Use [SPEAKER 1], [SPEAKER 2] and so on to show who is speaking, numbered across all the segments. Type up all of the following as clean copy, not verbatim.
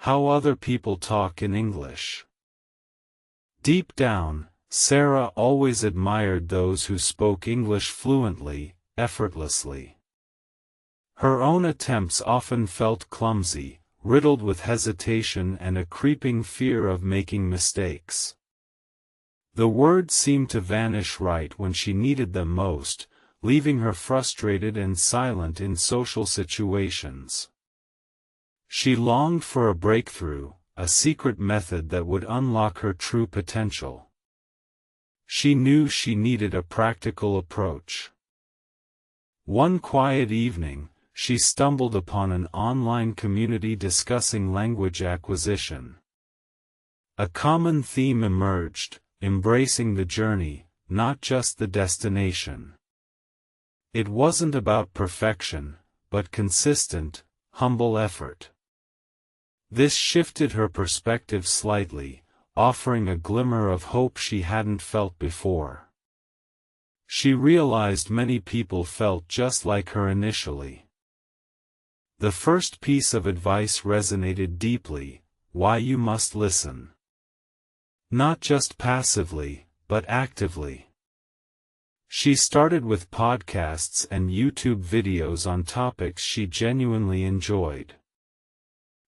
[SPEAKER 1] How Other People Talk in English. Deep down, Sarah always admired those who spoke English fluently, effortlessly. Her own attempts often felt clumsy, riddled with hesitation and a creeping fear of making mistakes. The words seemed to vanish right when she needed them most, leaving her frustrated and silent in social situations. She longed for a breakthrough, a secret method that would unlock her true potential. She knew she needed a practical approach. One quiet evening, she stumbled upon an online community discussing language acquisition. A common theme emerged: embracing the journey, not just the destination. It wasn't about perfection, but consistent, humble effort. This shifted her perspective slightly, offering a glimmer of hope she hadn't felt before. She realized many people felt just like her initially. The first piece of advice resonated deeply: why you must listen. Not just passively, but actively. She started with podcasts and YouTube videos on topics she genuinely enjoyed.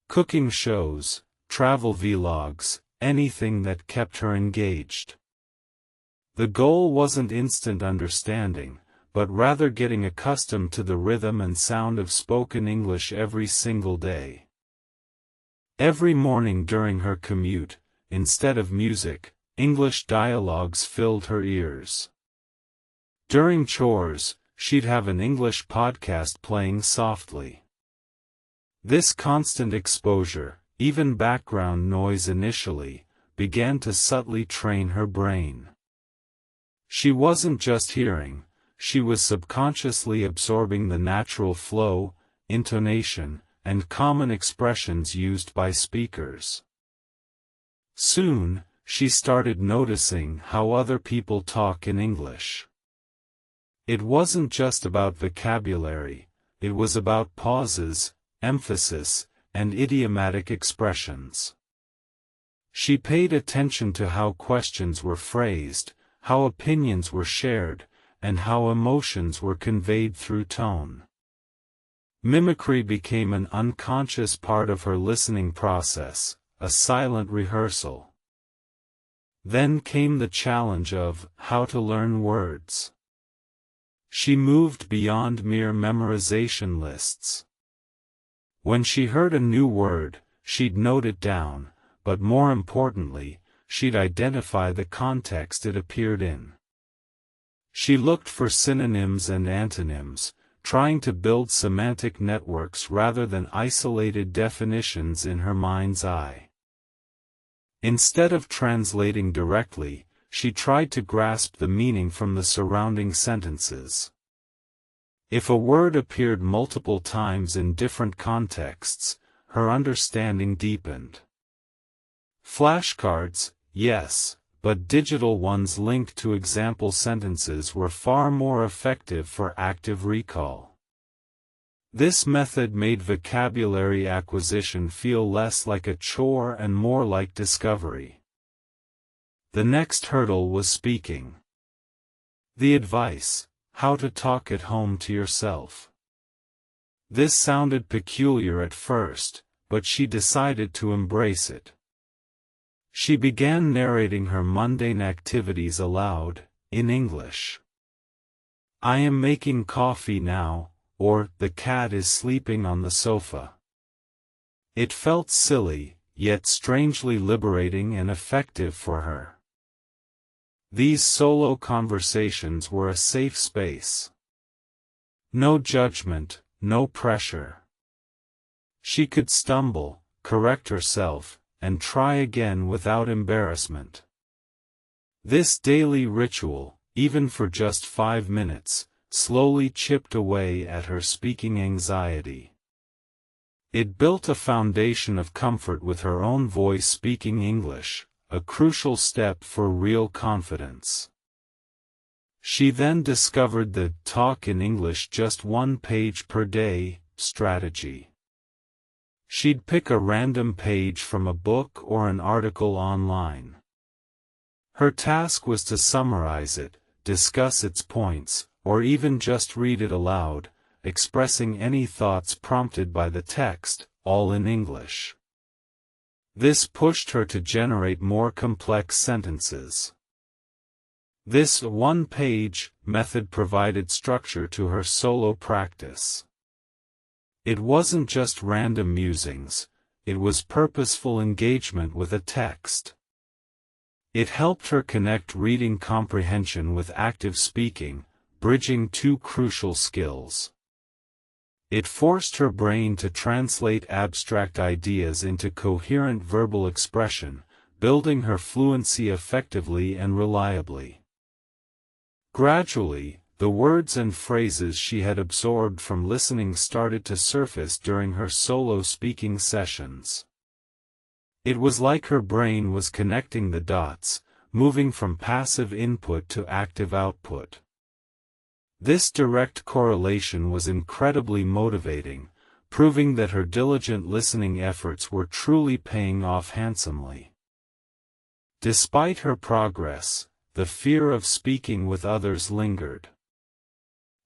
[SPEAKER 1] Cooking shows, travel vlogs, anything that kept her engaged. The goal wasn't instant understanding, but rather getting accustomed to the rhythm and sound of spoken English every single day. Every morning during her commute, instead of music, English dialogues filled her ears. During chores, she'd have an English podcast playing softly. This constant exposure, even background noise initially, began to subtly train her brain. She wasn't just hearing, she was subconsciously absorbing the natural flow, intonation, and common expressions used by speakers. Soon, she started noticing how other people talk in English. It wasn't just about vocabulary, it was about pauses, emphasis, and idiomatic expressions. She paid attention to how questions were phrased, how opinions were shared, and how emotions were conveyed through tone. Mimicry became an unconscious part of her listening process, a silent rehearsal. Then came the challenge of how to learn words. She moved beyond mere memorization lists. When she heard a new word, she'd note it down, but more importantly, she'd identify the context it appeared in. She looked for synonyms and antonyms, trying to build semantic networks rather than isolated definitions in her mind's eye. Instead of translating directly, she tried to grasp the meaning from the surrounding sentences. If a word appeared multiple times in different contexts, her understanding deepened. Flashcards, yes, but digital ones linked to example sentences were far more effective for active recall. This method made vocabulary acquisition feel less like a chore and more like discovery. The next hurdle was speaking. The advice: how to talk at home to yourself. This sounded peculiar at first, but she decided to embrace it. She began narrating her mundane activities aloud, in English. I am making coffee now, or the cat is sleeping on the sofa. It felt silly, yet strangely liberating and effective for her. These solo conversations were a safe space. No judgment, no pressure. She could stumble, correct herself, and try again without embarrassment. This daily ritual, even for just 5 minutes, slowly chipped away at her speaking anxiety. It built a foundation of comfort with her own voice speaking English, a crucial step for real confidence. She then discovered the "talk in English just 1 page per day" strategy. She'd pick a random page from a book or an article online. Her task was to summarize it, discuss its points, or even just read it aloud, expressing any thoughts prompted by the text, all in English. This pushed her to generate more complex sentences. This one-page method provided structure to her solo practice. It wasn't just random musings, it was purposeful engagement with a text. It helped her connect reading comprehension with active speaking, bridging two crucial skills. It forced her brain to translate abstract ideas into coherent verbal expression, building her fluency effectively and reliably. Gradually, the words and phrases she had absorbed from listening started to surface during her solo speaking sessions. It was like her brain was connecting the dots, moving from passive input to active output. This direct correlation was incredibly motivating, proving that her diligent listening efforts were truly paying off handsomely. Despite her progress, the fear of speaking with others lingered.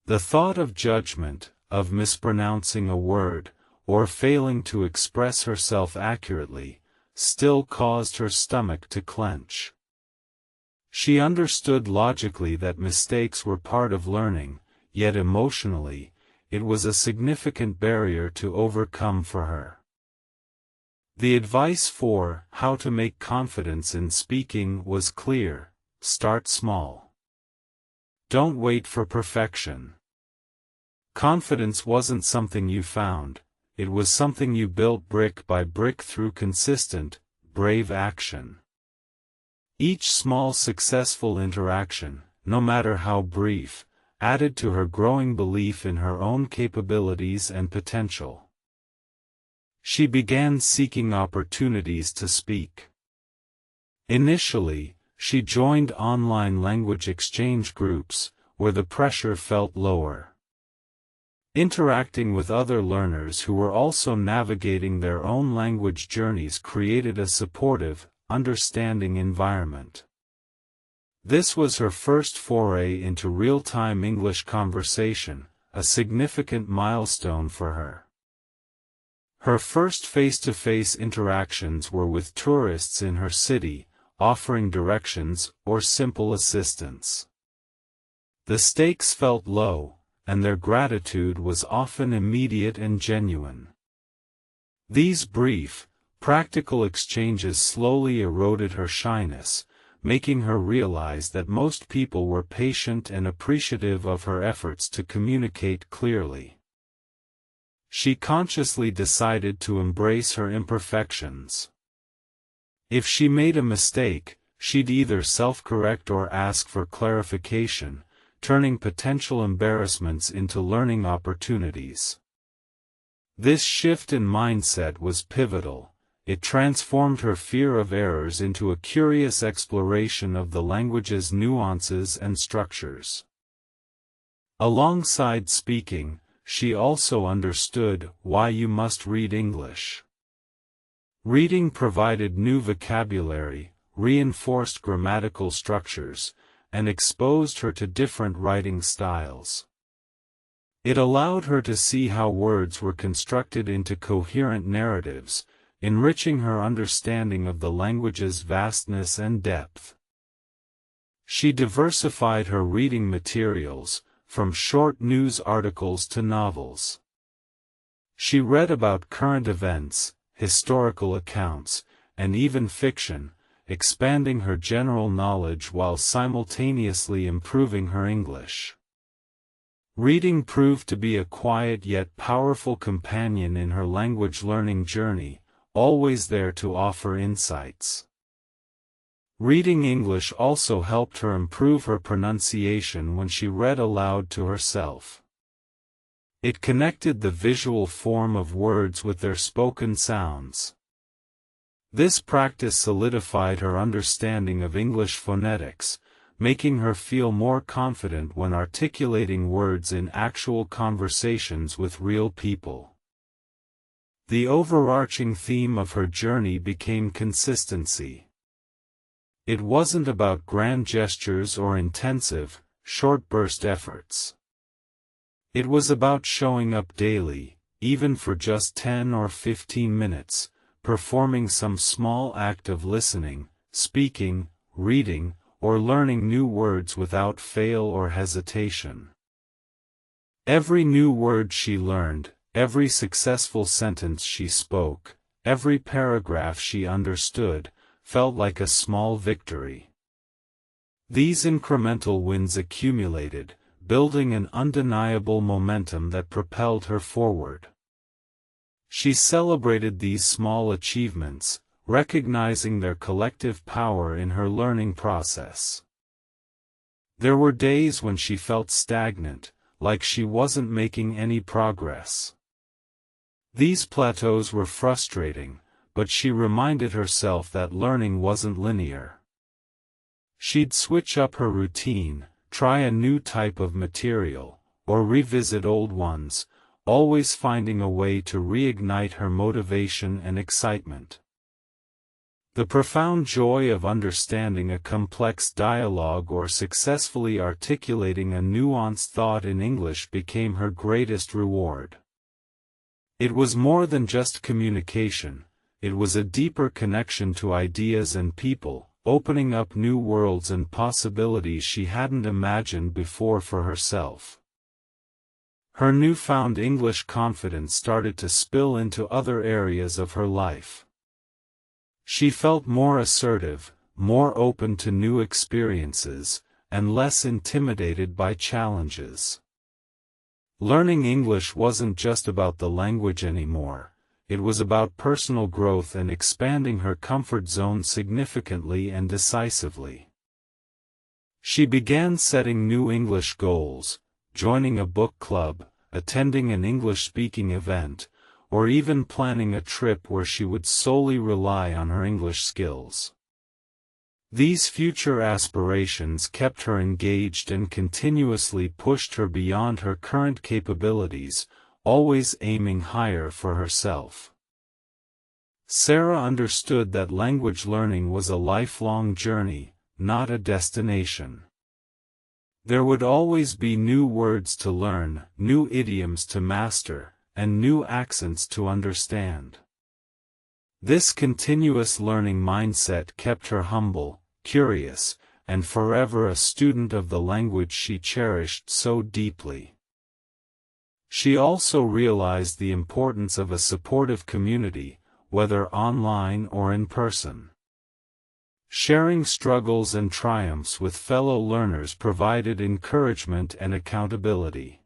[SPEAKER 1] The thought of judgment, of mispronouncing a word, or failing to express herself accurately, still caused her stomach to clench. She understood logically that mistakes were part of learning, yet emotionally, it was a significant barrier to overcome for her. The advice for how to make confidence in speaking was clear: start small. Don't wait for perfection. Confidence wasn't something you found, it was something you built brick by brick through consistent, brave action. Each small successful interaction, no matter how brief, added to her growing belief in her own capabilities and potential. She began seeking opportunities to speak. Initially, she joined online language exchange groups, where the pressure felt lower. Interacting with other learners who were also navigating their own language journeys created a supportive, understanding environment. This was her first foray into real-time English conversation, a significant milestone for her. Her first face-to-face interactions were with tourists in her city, offering directions or simple assistance. The stakes felt low, and their gratitude was often immediate and genuine. These brief, practical exchanges slowly eroded her shyness, making her realize that most people were patient and appreciative of her efforts to communicate clearly. She consciously decided to embrace her imperfections. If she made a mistake, she'd either self-correct or ask for clarification, turning potential embarrassments into learning opportunities. This shift in mindset was pivotal. It transformed her fear of errors into a curious exploration of the language's nuances and structures. Alongside speaking, she also understood why you must read English. Reading provided new vocabulary, reinforced grammatical structures, and exposed her to different writing styles. It allowed her to see how words were constructed into coherent narratives, enriching her understanding of the language's vastness and depth. She diversified her reading materials, from short news articles to novels. She read about current events, historical accounts, and even fiction, expanding her general knowledge while simultaneously improving her English. Reading proved to be a quiet yet powerful companion in her language learning journey, always there to offer insights. Reading English also helped her improve her pronunciation when she read aloud to herself. It connected the visual form of words with their spoken sounds. This practice solidified her understanding of English phonetics, making her feel more confident when articulating words in actual conversations with real people. The overarching theme of her journey became consistency. It wasn't about grand gestures or intensive, short-burst efforts. It was about showing up daily, even for just 10 or 15 minutes, performing some small act of listening, speaking, reading, or learning new words without fail or hesitation. Every new word she learned, every successful sentence she spoke, every paragraph she understood, felt like a small victory. These incremental wins accumulated, building an undeniable momentum that propelled her forward. She celebrated these small achievements, recognizing their collective power in her learning process. There were days when she felt stagnant, like she wasn't making any progress. These plateaus were frustrating, but she reminded herself that learning wasn't linear. She'd switch up her routine, try a new type of material, or revisit old ones, always finding a way to reignite her motivation and excitement. The profound joy of understanding a complex dialogue or successfully articulating a nuanced thought in English became her greatest reward. It was more than just communication, it was a deeper connection to ideas and people, opening up new worlds and possibilities she hadn't imagined before for herself. Her newfound English confidence started to spill into other areas of her life. She felt more assertive, more open to new experiences, and less intimidated by challenges. Learning English wasn't just about the language anymore, it was about personal growth and expanding her comfort zone significantly and decisively. She began setting new English goals, joining a book club, attending an English-speaking event, or even planning a trip where she would solely rely on her English skills. These future aspirations kept her engaged and continuously pushed her beyond her current capabilities, always aiming higher for herself. Sarah understood that language learning was a lifelong journey, not a destination. There would always be new words to learn, new idioms to master, and new accents to understand. This continuous learning mindset kept her humble, curious, and forever a student of the language she cherished so deeply. She also realized the importance of a supportive community, whether online or in person. Sharing struggles and triumphs with fellow learners provided encouragement and accountability.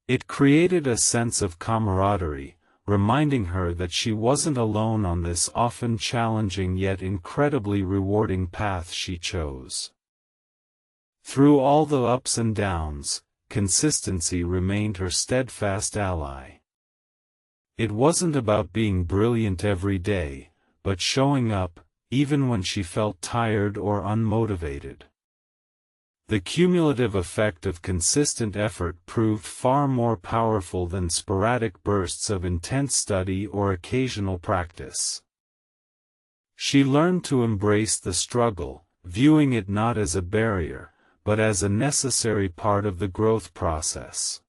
[SPEAKER 1] It created a sense of camaraderie, reminding her that she wasn't alone on this often challenging yet incredibly rewarding path she chose. Through all the ups and downs, consistency remained her steadfast ally. It wasn't about being brilliant every day, but showing up, even when she felt tired or unmotivated. The cumulative effect of consistent effort proved far more powerful than sporadic bursts of intense study or occasional practice. She learned to embrace the struggle, viewing it not as a barrier, but as a necessary part of the growth process.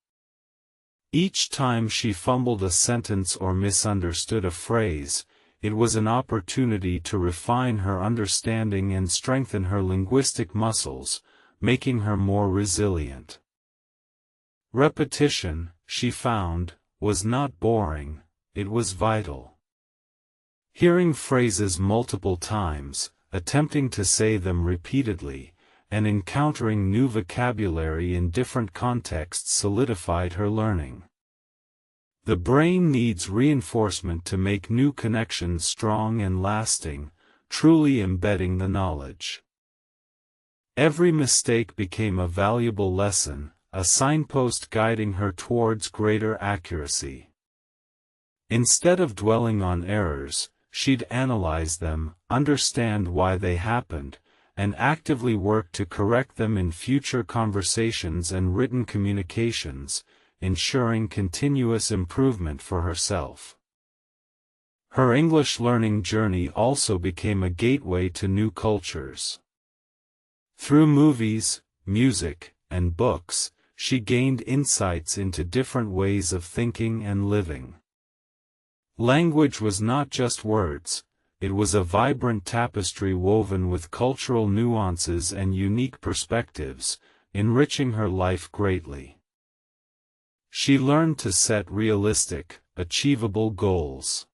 [SPEAKER 1] Each time she fumbled a sentence or misunderstood a phrase, it was an opportunity to refine her understanding and strengthen her linguistic muscles, making her more resilient. Repetition, she found, was not boring, it was vital. Hearing phrases multiple times, attempting to say them repeatedly, and encountering new vocabulary in different contexts solidified her learning. The brain needs reinforcement to make new connections strong and lasting, truly embedding the knowledge. Every mistake became a valuable lesson, a signpost guiding her towards greater accuracy. Instead of dwelling on errors, she'd analyze them, understand why they happened, and actively work to correct them in future conversations and written communications, ensuring continuous improvement for herself. Her English learning journey also became a gateway to new cultures. Through movies, music, and books, she gained insights into different ways of thinking and living. Language was not just words, it was a vibrant tapestry woven with cultural nuances and unique perspectives, enriching her life greatly. She learned to set realistic, achievable goals.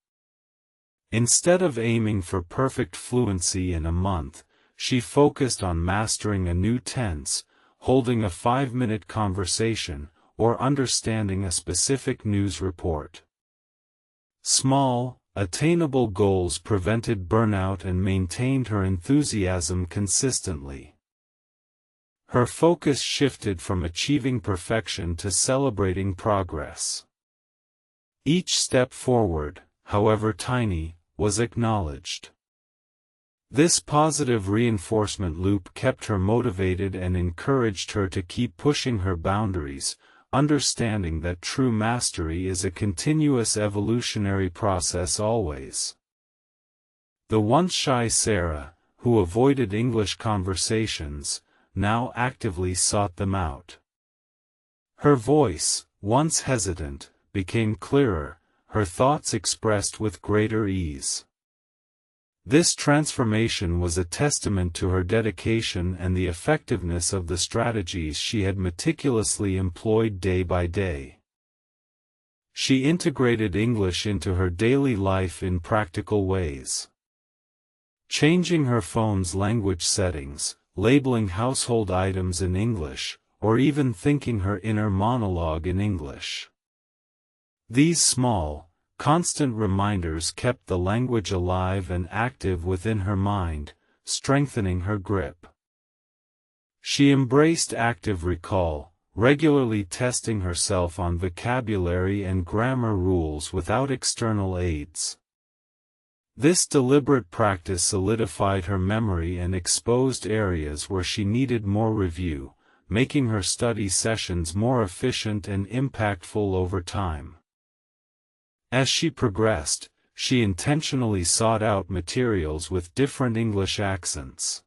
[SPEAKER 1] Instead of aiming for perfect fluency in a month, she focused on mastering a new tense, holding a 5-minute conversation, or understanding a specific news report. Small, attainable goals prevented burnout and maintained her enthusiasm consistently. Her focus shifted from achieving perfection to celebrating progress. Each step forward, however tiny, was acknowledged. This positive reinforcement loop kept her motivated and encouraged her to keep pushing her boundaries, understanding that true mastery is a continuous evolutionary process always. The once shy Sarah, who avoided English conversations, now actively sought them out. Her voice, once hesitant, became clearer, her thoughts expressed with greater ease. This transformation was a testament to her dedication and the effectiveness of the strategies she had meticulously employed day by day. She integrated English into her daily life in practical ways. Changing her phone's language settings, labeling household items in English, or even thinking her inner monologue in English. These small, constant reminders kept the language alive and active within her mind, strengthening her grip. She embraced active recall, regularly testing herself on vocabulary and grammar rules without external aids. This deliberate practice solidified her memory and exposed areas where she needed more review, making her study sessions more efficient and impactful over time. As she progressed, she intentionally sought out materials with different English accents.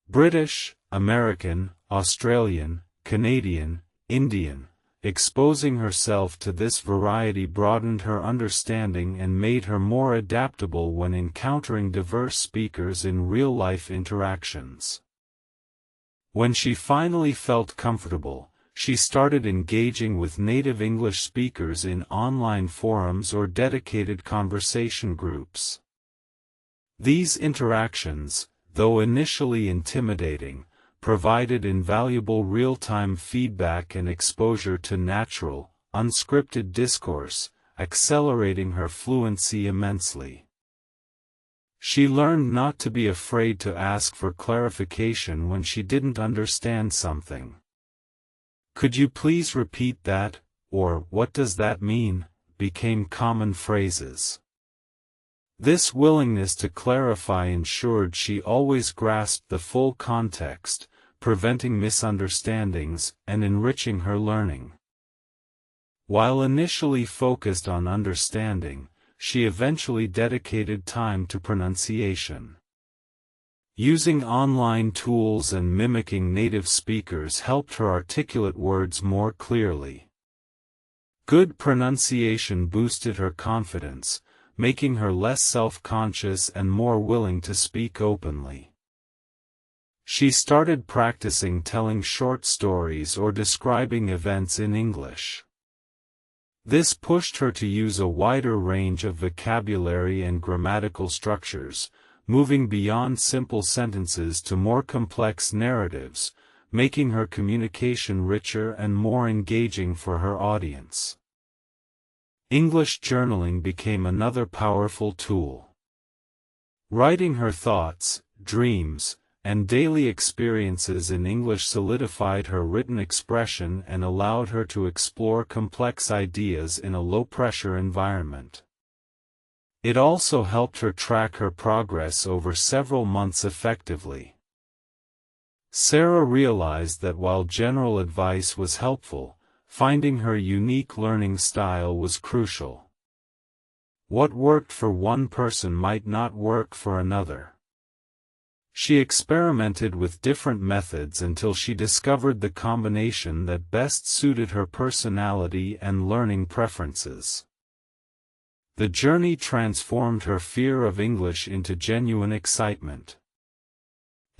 [SPEAKER 1] British, American, Australian, Canadian, Indian. Exposing herself to this variety broadened her understanding and made her more adaptable when encountering diverse speakers in real-life interactions. When she finally felt comfortable, she started engaging with native English speakers in online forums or dedicated conversation groups. These interactions, though initially intimidating, provided invaluable real-time feedback and exposure to natural, unscripted discourse, accelerating her fluency immensely. She learned not to be afraid to ask for clarification when she didn't understand something. "Could you please repeat that?" or "What does that mean?" became common phrases. This willingness to clarify ensured she always grasped the full context, preventing misunderstandings and enriching her learning. While initially focused on understanding, she eventually dedicated time to pronunciation. Using online tools and mimicking native speakers helped her articulate words more clearly. Good pronunciation boosted her confidence, making her less self-conscious and more willing to speak openly. She started practicing telling short stories or describing events in English. This pushed her to use a wider range of vocabulary and grammatical structures, moving beyond simple sentences to more complex narratives, making her communication richer and more engaging for her audience. English journaling became another powerful tool. Writing her thoughts, dreams, and daily experiences in English solidified her written expression and allowed her to explore complex ideas in a low-pressure environment. It also helped her track her progress over several months effectively. Sarah realized that while general advice was helpful, finding her unique learning style was crucial. What worked for one person might not work for another. She experimented with different methods until she discovered the combination that best suited her personality and learning preferences. The journey transformed her fear of English into genuine excitement.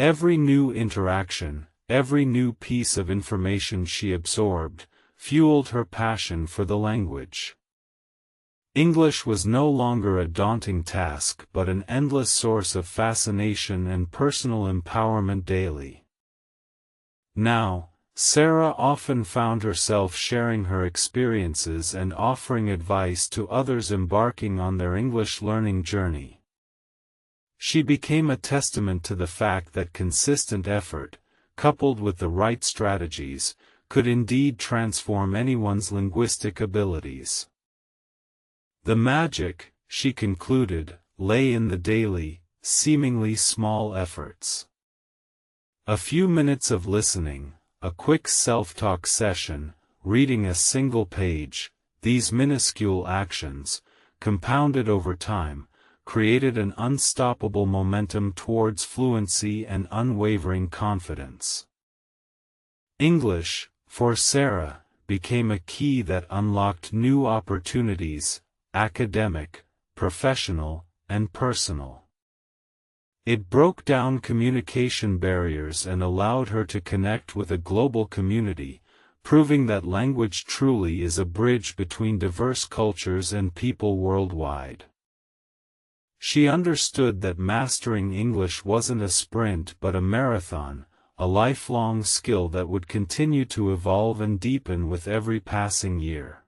[SPEAKER 1] Every new interaction, every new piece of information she absorbed, fueled her passion for the language. English was no longer a daunting task but an endless source of fascination and personal empowerment daily. Now, Sarah often found herself sharing her experiences and offering advice to others embarking on their English learning journey. She became a testament to the fact that consistent effort, coupled with the right strategies, could indeed transform anyone's linguistic abilities. The magic, she concluded, lay in the daily, seemingly small efforts. A few minutes of listening, a quick self-talk session, reading a single page, these minuscule actions, compounded over time, created an unstoppable momentum towards fluency and unwavering confidence. English, for Sarah, became a key that unlocked new opportunities, academic, professional, and personal. It broke down communication barriers and allowed her to connect with a global community, proving that language truly is a bridge between diverse cultures and people worldwide. She understood that mastering English wasn't a sprint but a marathon, a lifelong skill that would continue to evolve and deepen with every passing year.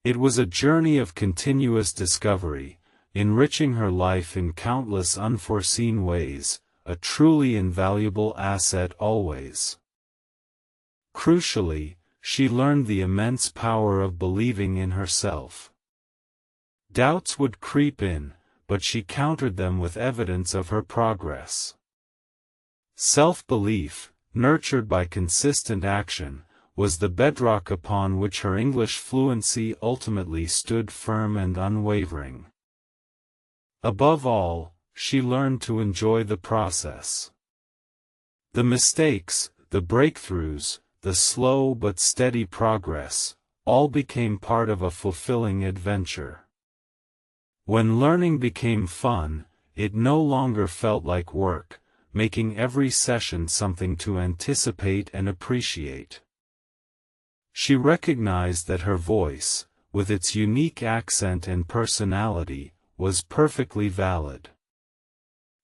[SPEAKER 1] It was a journey of continuous discovery, enriching her life in countless unforeseen ways, a truly invaluable asset always. Crucially, she learned the immense power of believing in herself. Doubts would creep in, but she countered them with evidence of her progress. Self-belief, nurtured by consistent action, was the bedrock upon which her English fluency ultimately stood firm and unwavering. Above all, she learned to enjoy the process. The mistakes, the breakthroughs, the slow but steady progress, all became part of a fulfilling adventure. When learning became fun, it no longer felt like work, making every session something to anticipate and appreciate. She recognized that her voice, with its unique accent and personality, was perfectly valid.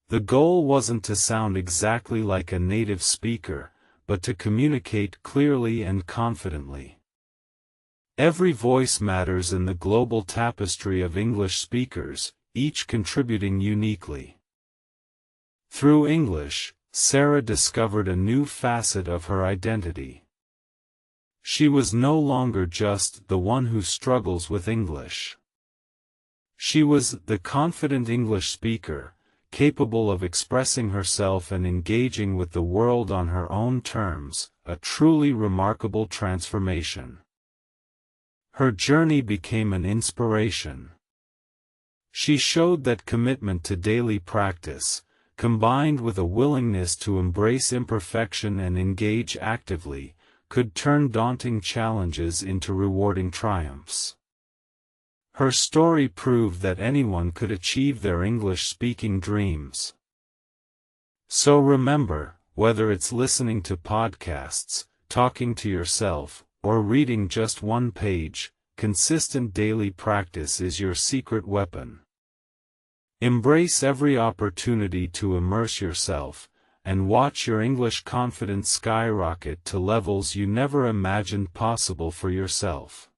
[SPEAKER 1] The goal wasn't to sound exactly like a native speaker, but to communicate clearly and confidently. Every voice matters in the global tapestry of English speakers, each contributing uniquely. Through English, Sarah discovered a new facet of her identity. She was no longer just the one who struggles with English. She was the confident English speaker, capable of expressing herself and engaging with the world on her own terms, a truly remarkable transformation. Her journey became an inspiration. She showed that commitment to daily practice, combined with a willingness to embrace imperfection and engage actively, could turn daunting challenges into rewarding triumphs. Her story proved that anyone could achieve their English-speaking dreams. So remember, whether it's listening to podcasts, talking to yourself, or reading just one page, consistent daily practice is your secret weapon. Embrace every opportunity to immerse yourself, and watch your English confidence skyrocket to levels you never imagined possible for yourself.